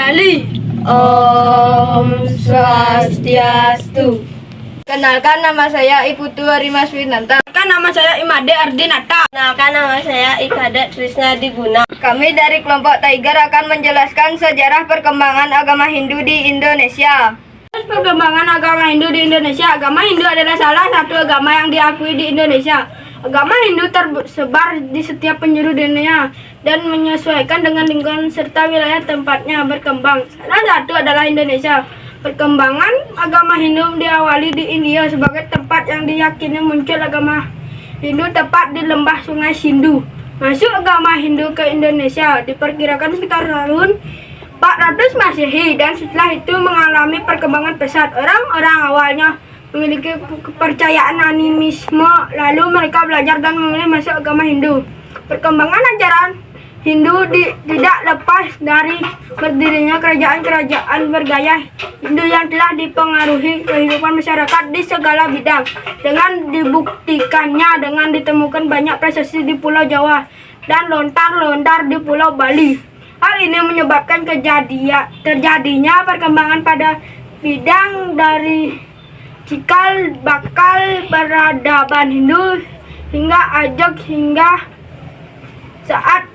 Bali. Om Swastiastu. Kenalkan, nama saya Iputu Harimas Winanta. Kenalkan, nama saya Imade Ardinata. Kenalkan, nama saya Ikada Trisna Diguna. Kami dari kelompok Tiger akan menjelaskan sejarah perkembangan agama Hindu di Indonesia. Perkembangan agama Hindu di Indonesia. Agama Hindu adalah salah satu agama yang diakui di Indonesia. Agama Hindu tersebar di setiap penjuru dunia dan menyesuaikan dengan lingkungan serta wilayah tempatnya berkembang. Salah satu adalah Indonesia. Perkembangan agama Hindu diawali di India sebagai tempat yang diyakini muncul agama Hindu tepat di lembah Sungai Sindu. Masuk agama Hindu ke Indonesia diperkirakan sekitar tahun 400 Masehi dan setelah itu mengalami perkembangan pesat. Orang-orang awalnya memiliki kepercayaan animisme, lalu mereka belajar dan memilih masuk agama Hindu. Perkembangan ajaran Hindu tidak lepas dari berdirinya kerajaan-kerajaan bergaya Hindu yang telah dipengaruhi kehidupan masyarakat di segala bidang. Dengan dibuktikannya dengan ditemukan banyak prasasti di Pulau Jawa dan lontar-lontar di Pulau Bali. Hal ini menyebabkan terjadinya perkembangan pada bidang dari cikal bakal peradaban Hindu hingga Ajak hingga saat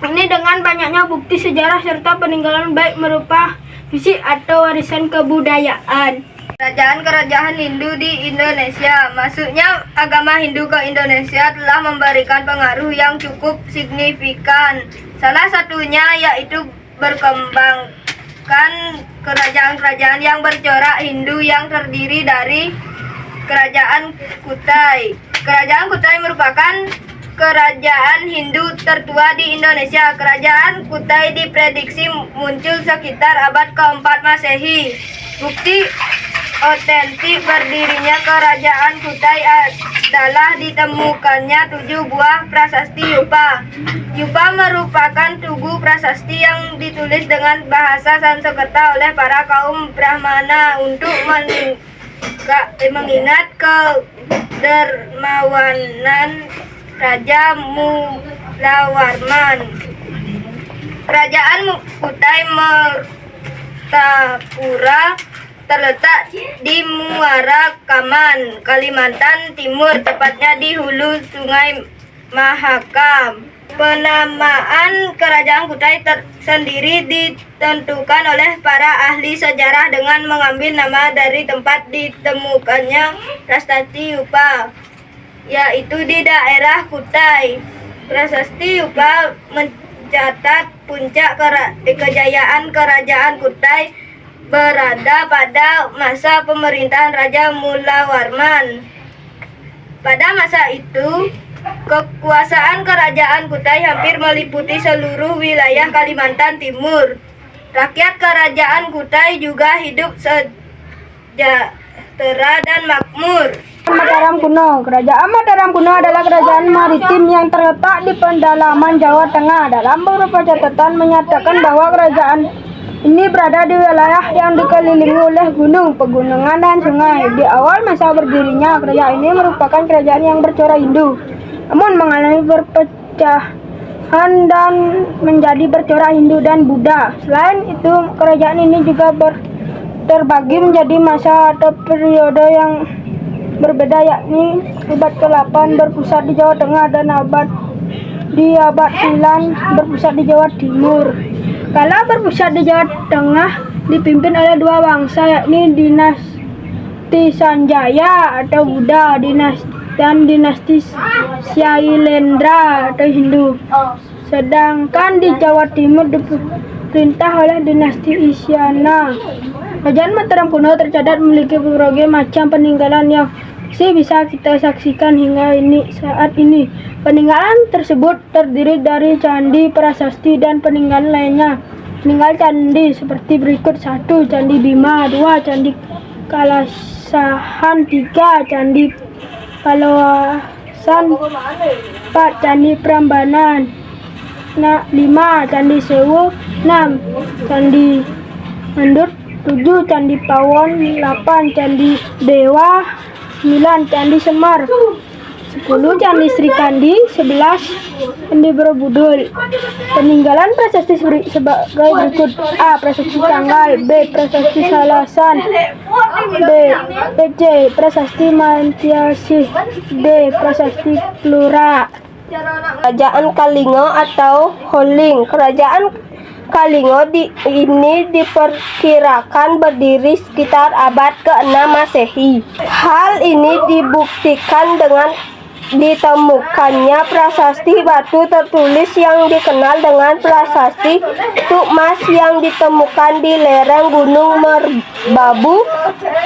ini dengan banyaknya bukti sejarah serta peninggalan baik berupa fisik atau warisan kebudayaan. Kerajaan-kerajaan Hindu di Indonesia. Masuknya agama Hindu ke Indonesia telah memberikan pengaruh yang cukup signifikan. Salah satunya yaitu berkembangkan kerajaan-kerajaan yang bercorak Hindu yang terdiri dari Kerajaan Kutai. Kerajaan Kutai merupakan kerajaan Hindu tertua di Indonesia. Kerajaan Kutai diprediksi muncul sekitar abad ke-4 Masehi. Bukti otentik berdirinya Kerajaan Kutai adalah ditemukannya 7 buah prasasti Yupa. Yupa merupakan tugu prasasti yang ditulis dengan bahasa Sanskerta oleh para kaum Brahmana untuk mengingat kedermawanan Raja Mulawarman. Kerajaan Kutai Martapura terletak di Muara Kaman, Kalimantan Timur, tepatnya di hulu Sungai Mahakam. Penamaan Kerajaan Kutai sendiri ditentukan oleh para ahli sejarah dengan mengambil nama dari tempat ditemukannya prasasti Yupa, yaitu di daerah Kutai. Prasasti Yupa mencatat puncak kejayaan Kerajaan Kutai berada pada masa pemerintahan Raja Mulawarman. Pada masa itu, kekuasaan Kerajaan Kutai hampir meliputi seluruh wilayah Kalimantan Timur. Rakyat Kerajaan Kutai juga hidup sejahtera dan makmur. Mataram kuno. Kerajaan Mataram kuno adalah kerajaan maritim yang terletak di pedalaman Jawa Tengah. Dalam beberapa catatan menyatakan bahwa kerajaan ini berada di wilayah yang dikelilingi oleh gunung, pegunungan, dan sungai. Di awal masa berdirinya, kerajaan ini merupakan kerajaan yang bercorak Hindu, namun mengalami perpecahan dan menjadi bercorak Hindu dan Buddha. Selain itu, kerajaan ini juga terbagi menjadi masa atau periode yang berbeda, yakni abad ke-8 berpusat di Jawa Tengah dan abad 9 berpusat di Jawa Timur. Kala berpusat di Jawa Tengah dipimpin oleh 2 bangsa, yakni dinasti Sanjaya atau Buddha dan dinasti Syailendra atau Hindu. Sedangkan di Jawa Timur diperintah oleh dinasti Isyana. Kerajaan Mataram kuno tercatat memiliki berbagai macam peninggalan yang masih bisa kita saksikan hingga saat ini. Peninggalan tersebut terdiri dari candi, prasasti, dan peninggalan lainnya. Peninggalan candi seperti berikut: 1. Candi Bima, 2. Candi Kalasahan, 3. Candi Palawasan, 4. Candi Prambanan, 5. Candi Sewu, 6. Candi Mandut, 7. Candi Pawon, 8. Candi Dewa, 9. Candi Semar, 10. 10 Candi Sri Kandi, 11 Candi Borobudur. Peninggalan prasasti sebagai berikut: A. Prasasti Tanggal, B. Prasasti Salasan, C. Prasasti Mantiasih, D. Prasasti Plura. Kerajaan Kalingo atau Holing. Kerajaan Kalingo ini diperkirakan berdiri sekitar abad ke-6 Masehi. Hal ini dibuktikan dengan ditemukannya prasasti batu tertulis yang dikenal dengan prasasti Tukmas yang ditemukan di lereng Gunung Merbabu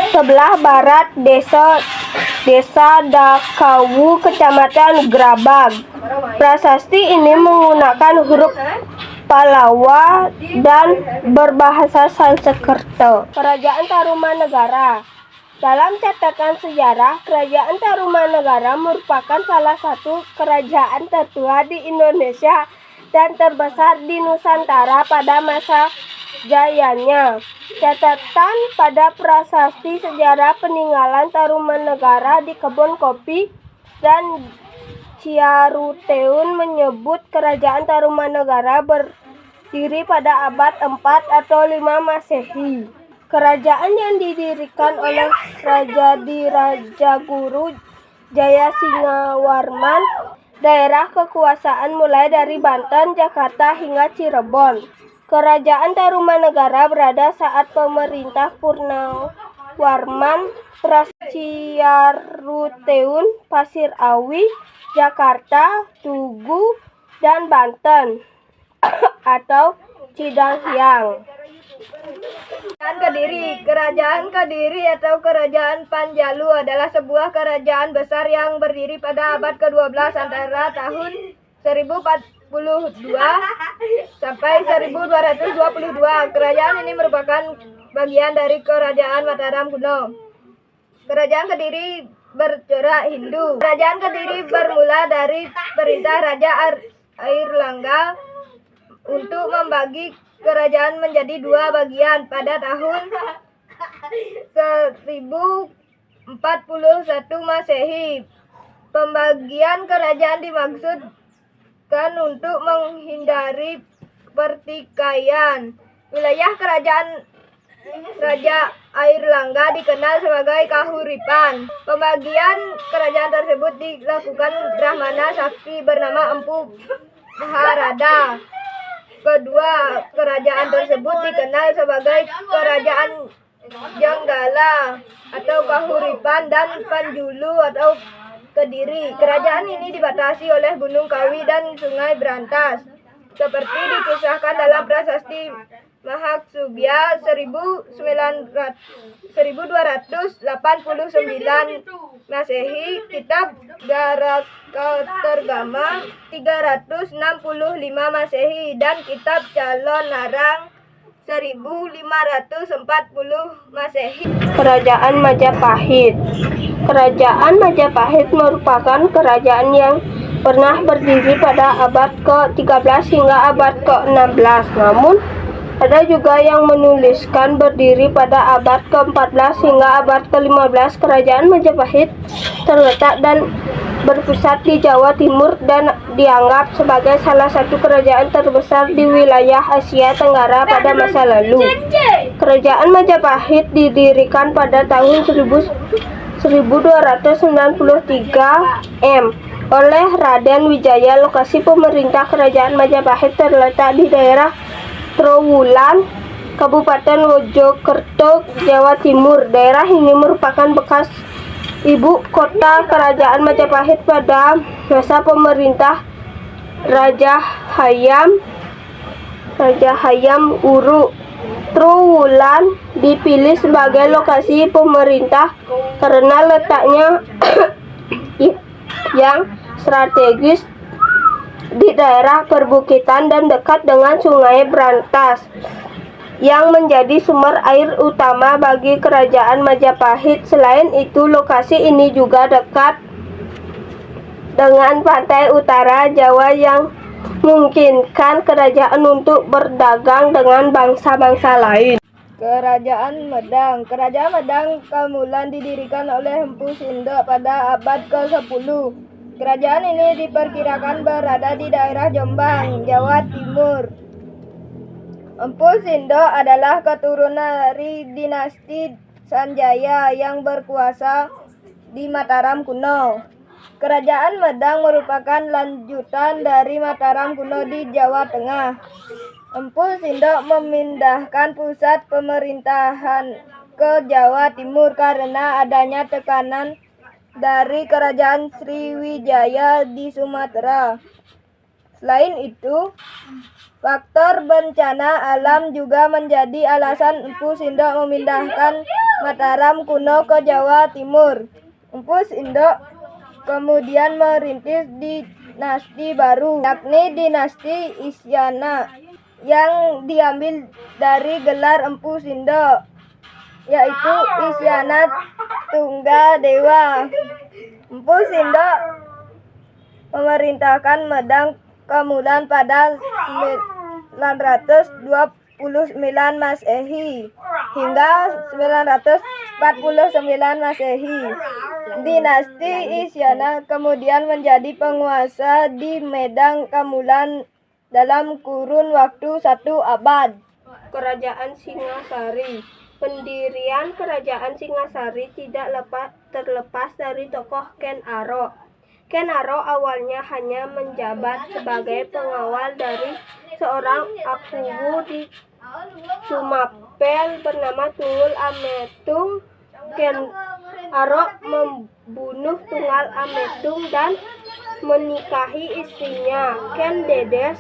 sebelah barat Desa Dakawu, Kecamatan Grabag. Prasasti ini menggunakan huruf Palawa dan berbahasa Sanskerta. Kerajaan Tarumanegara. Dalam catatan sejarah, Kerajaan Tarumanegara merupakan salah satu kerajaan tertua di Indonesia dan terbesar di Nusantara pada masa jayanya. Catatan pada prasasti sejarah peninggalan Tarumanegara di kebun kopi dan Ciaruteun menyebut Kerajaan Tarumanegara berdiri pada abad 4 atau 5 Masehi. Kerajaan yang didirikan oleh Raja di Rajaguru Jaya Singawarman, daerah kekuasaan mulai dari Banten, Jakarta hingga Cirebon. Kerajaan Tarumanegara berada saat pemerintah Purnawarman, Ciaruteun, Pasir Awi, Jakarta, Tugu, dan Banten atau Cidahyang. Kerajaan Kediri atau Kerajaan Panjalu adalah sebuah kerajaan besar yang berdiri pada abad ke-12 antara tahun 1042 sampai 1222. Kerajaan ini merupakan bagian dari Kerajaan Mataram kuno. Kerajaan Kediri bercorak Hindu. Kerajaan Kediri bermula dari perintah Raja Airlangga untuk membagi kerajaan menjadi dua bagian pada tahun 1041 Masehi. Pembagian kerajaan dimaksudkan untuk menghindari pertikaian. Wilayah kerajaan Raja Airlangga dikenal sebagai Kahuripan. Pembagian kerajaan tersebut dilakukan Brahmana sakti bernama Empu Maharada. Kedua kerajaan tersebut dikenal sebagai Kerajaan Jenggala atau Kahuripan dan Panjulu atau Kediri. Kerajaan ini dibatasi oleh Gunung Kawi dan Sungai Brantas, seperti dikisahkan dalam prasasti Mahaksubya 1289 Masehi, Kitab Garakatergama 365 Masehi, dan Kitab Calon Narang 1540 Masehi. Kerajaan Majapahit. Kerajaan Majapahit merupakan kerajaan yang pernah berdiri pada abad ke-13 hingga abad ke-16. Namun, ada juga yang menuliskan berdiri pada abad ke-14 hingga abad ke-15. Kerajaan Majapahit terletak dan berpusat di Jawa Timur dan dianggap sebagai salah satu kerajaan terbesar di wilayah Asia Tenggara pada masa lalu. Kerajaan Majapahit didirikan pada tahun 1293 oleh Raden Wijaya. Lokasi pemerintah Kerajaan Majapahit terletak di daerah Trowulan, Kabupaten Mojokerto, Jawa Timur. Daerah ini merupakan bekas ibu kota Kerajaan Majapahit pada masa pemerintah Raja Hayam Wuruk. Trowulan dipilih sebagai lokasi pemerintah karena letaknya yang strategis di daerah perbukitan dan dekat dengan Sungai Brantas yang menjadi sumber air utama bagi Kerajaan Majapahit. Selain itu, lokasi ini juga dekat dengan pantai utara Jawa yang memungkinkan kerajaan untuk berdagang dengan bangsa-bangsa lain. Kerajaan Medang. Kerajaan Medang Kamulan didirikan oleh Empu Sindok pada abad ke-10. Kerajaan ini diperkirakan berada di daerah Jombang, Jawa Timur. Empu Sindo adalah keturunan dari dinasti Sanjaya yang berkuasa di Mataram kuno. Kerajaan Medang merupakan lanjutan dari Mataram kuno di Jawa Tengah. Empu Sindo memindahkan pusat pemerintahan ke Jawa Timur karena adanya tekanan dari Kerajaan Sriwijaya di Sumatera. Selain itu, faktor bencana alam juga menjadi alasan Empu Sindo memindahkan Mataram kuno ke Jawa Timur. Empu Sindo kemudian merintis dinasti baru, yakni dinasti Isyana, yang diambil dari gelar Empu Sindo, yaitu Isyana Tunggadewa. Empu Sindo memerintahkan Medang Kemulan pada 929 Masehi hingga 949 Masehi. Dinasti Isyana kemudian menjadi penguasa di Medang Kamulan dalam kurun waktu 1 abad. Kerajaan Singasari. Pendirian Kerajaan Singasari tidak terlepas dari tokoh Ken Arok. Ken Arok awalnya hanya menjabat sebagai pengawal dari seorang akuwu di Sumapel bernama Tunggul Ametung. Ken Arok membunuh Tunggal Ametung dan menikahi istrinya Ken Dedes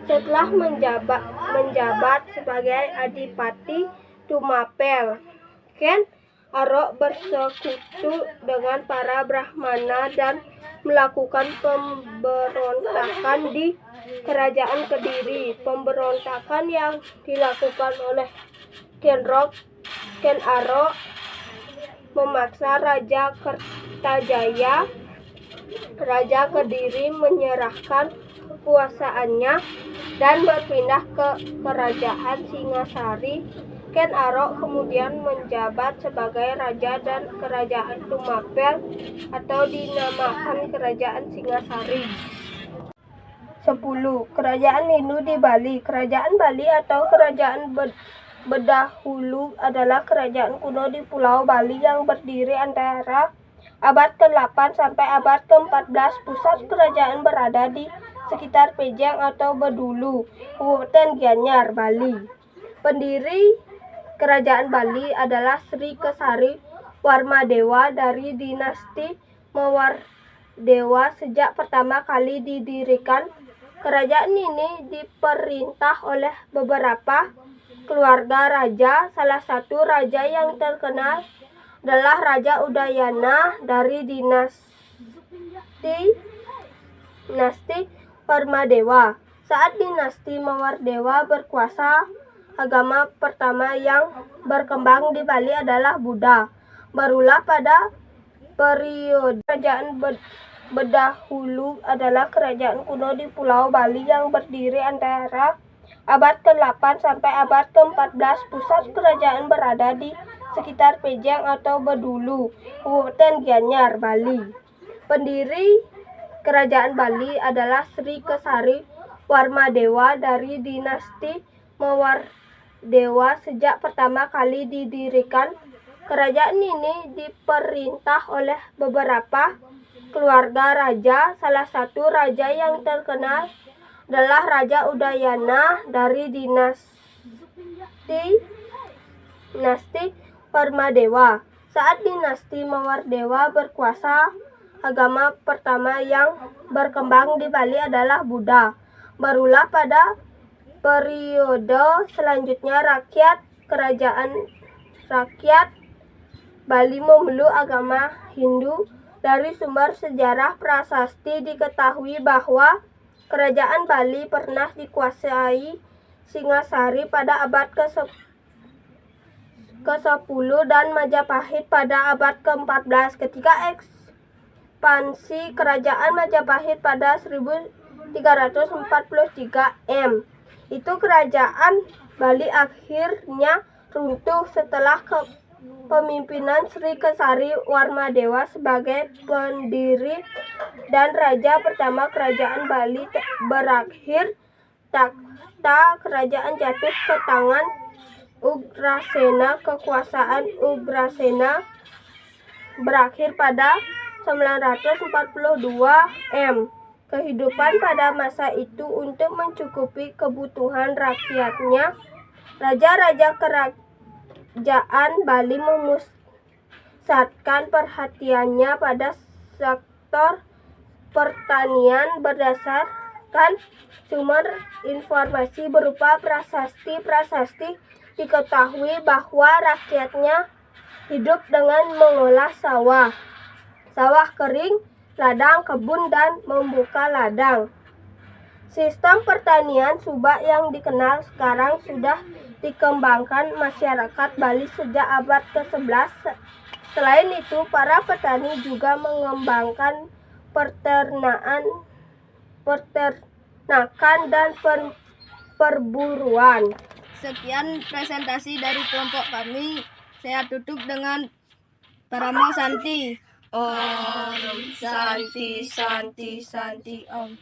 setelah menjabat sebagai Adipati Tumapel. Ken Arok bersekutu dengan para Brahmana dan melakukan pemberontakan di Kerajaan Kediri. Pemberontakan yang dilakukan oleh Ken Arok memaksa Raja Kertajaya, Raja Kediri, menyerahkan kekuasaannya dan berpindah ke Kerajaan Singasari. Ken Arok kemudian menjabat sebagai raja dan Kerajaan Tumapel atau dinamakan Kerajaan Singasari. 10. Kerajaan Hindu di Bali. Kerajaan Bali atau Kerajaan Bedahulu adalah kerajaan kuno di Pulau Bali yang berdiri antara abad ke-8 sampai abad ke-14. Pusat kerajaan berada di sekitar Pejang atau Bedulu, Kabupaten Gianyar, Bali. Pendiri Kerajaan Bali adalah Sri Kesari Warmadewa dari dinasti Mawardewa. Sejak pertama kali didirikan, kerajaan ini diperintah oleh beberapa keluarga raja. Salah satu raja yang terkenal adalah Raja Udayana dari dinasti Warmadewa. Saat dinasti Mawardewa berkuasa, agama pertama yang berkembang di Bali adalah Buddha. Barulah pada periode Kerajaan Bedahulu adalah kerajaan kuno di Pulau Bali yang berdiri antara abad ke-8 sampai abad ke-14. Pusat kerajaan berada di sekitar Pejang atau Bedulu, Kabupaten Gianyar, Bali. Pendiri Kerajaan Bali adalah Sri Kesari Warmadewa dari dinasti Mawardewa. Sejak pertama kali didirikan, kerajaan ini diperintah oleh beberapa keluarga raja. Salah satu raja yang terkenal adalah Raja Udayana dari dinasti Warmadewa. Saat dinasti Mawardewa berkuasa, agama pertama yang berkembang di Bali adalah Buddha. Barulah pada periode selanjutnya rakyat Bali memeluk agama Hindu. Dari sumber sejarah prasasti diketahui bahwa kerajaan Bali pernah dikuasai Singasari pada abad ke-10 dan Majapahit pada abad ke-14. Ketika ekspansi kerajaan Majapahit pada 1343 itu kerajaan Bali akhirnya runtuh setelah pemimpinan Sri Kesari Warmadewa sebagai pendiri dan raja pertama Kerajaan Bali berakhir takhta kerajaan jatuh ke tangan Ugrasena. Kekuasaan Ugrasena berakhir pada 942 M. Kehidupan pada masa itu untuk mencukupi kebutuhan rakyatnya, raja-raja kerajaan Bali memusatkan perhatiannya pada sektor pertanian berdasarkan sumber informasi berupa prasasti. Diketahui bahwa rakyatnya hidup dengan mengolah sawah kering, ladang kebun, dan membuka ladang. Sistem pertanian subak yang dikenal sekarang sudah dikembangkan masyarakat Bali sejak abad ke-11. Selain itu, para petani juga mengembangkan peternakan dan perburuan. Sekian presentasi dari kelompok kami. Saya tutup dengan Parama Santi. Om Santi Santi Santi Om.